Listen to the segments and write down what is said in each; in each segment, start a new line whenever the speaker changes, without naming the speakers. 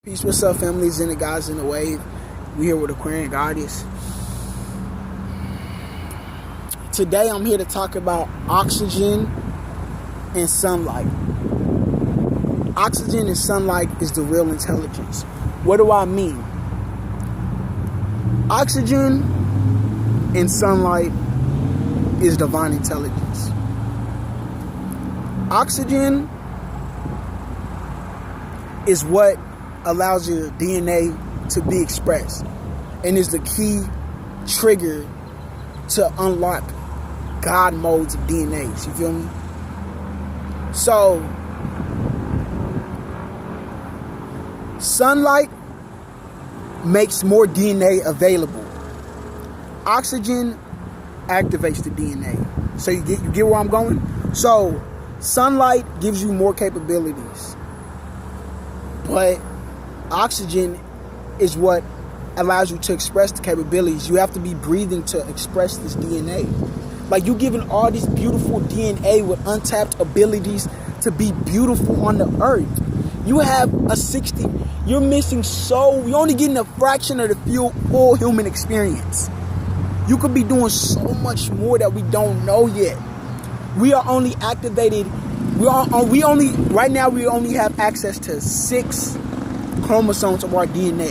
Peace, what's up, family? Zen and guys in the wave. We here with Aquarian Goddess. Today I'm here to talk about oxygen and sunlight. Oxygen and sunlight is the real intelligence. What do I mean? Oxygen and sunlight is divine intelligence. Oxygen is what allows your DNA to be expressed and is the key trigger to unlock God modes of DNAs. You feel me? So, sunlight makes more DNA available. Oxygen activates the DNA. So you get where I'm going? So, sunlight gives you more capabilities, but oxygen is what allows you to express the capabilities. You have to be breathing to express this DNA. Like, you giving all this beautiful DNA with untapped abilities to be beautiful on the earth. You have a 60. You're missing you're only getting a fraction of the full human experience. You could be doing so much more that we don't know yet. We are only activated. Right now we only have access to 6 chromosomes of our DNA.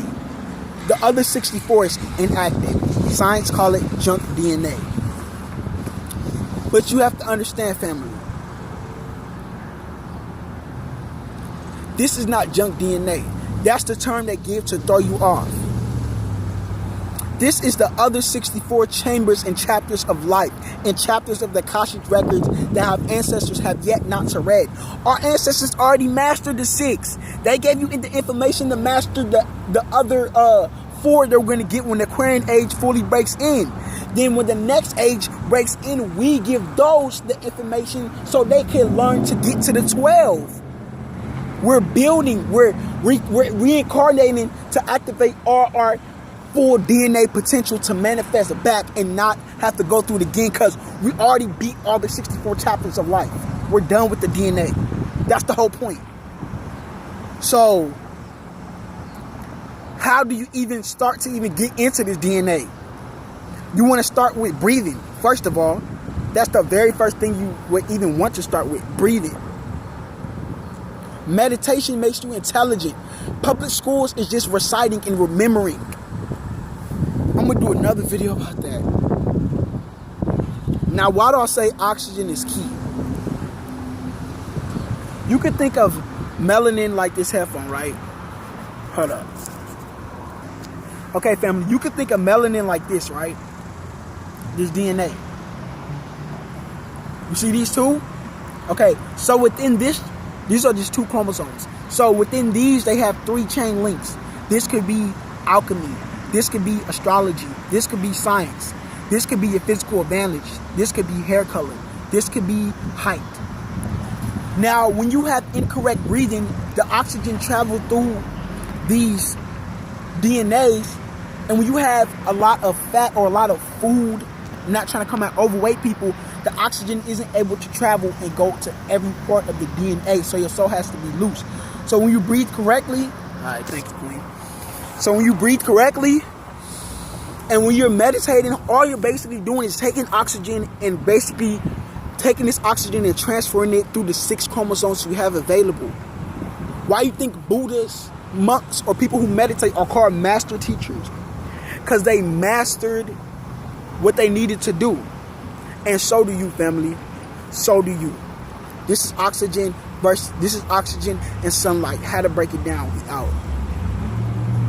The other 64 is inactive. Science call it junk DNA. But you have to understand, family, this is not junk DNA. That's the term they give to throw you off. This is the other 64 chambers and chapters of life and chapters of the Akashic records that our ancestors have yet not to read. Our ancestors already mastered the 6. They gave you the information to master the other 4 they're going to get when the Aquarian age fully breaks in. Then when the next age breaks in, we give those the information so they can learn to get to the 12. We're building, we're reincarnating to activate all our full DNA potential to manifest back and not have to go through it again, because we already beat all the 64 chapters of life. We're done with the DNA. That's the whole point. So, how do you even start to even get into this DNA? You want to start with breathing. First of all, that's the very first thing you would even want to start with, breathing. Meditation makes you intelligent. Public schools is just reciting and remembering. I'm going to do another video about that. Now, why do I say oxygen is key? You could think of melanin like this headphone, right? Hold up. Okay, family, you could think of melanin like this, right? This DNA. You see these two? Okay, so within this, these are just 2 chromosomes. So within these, they have 3 chain links. This could be alchemy. This could be astrology. This could be science. This could be your physical advantage. This could be hair color. This could be height. Now, when you have incorrect breathing, the oxygen travels through these DNAs. And when you have a lot of fat or a lot of food, I'm not trying to come at overweight people, the oxygen isn't able to travel and go to every part of the DNA. So your soul has to be loose. So when you breathe correctly, all right, thank you, Queen. So when you breathe correctly and when you're meditating, all you're basically doing is taking oxygen and basically taking this oxygen and transferring it through the 6 chromosomes you have available. Why you think Buddhists, monks, or people who meditate are called master teachers? Because they mastered what they needed to do. And so do you, family. So do you. This is oxygen and sunlight. How to break it down. We out.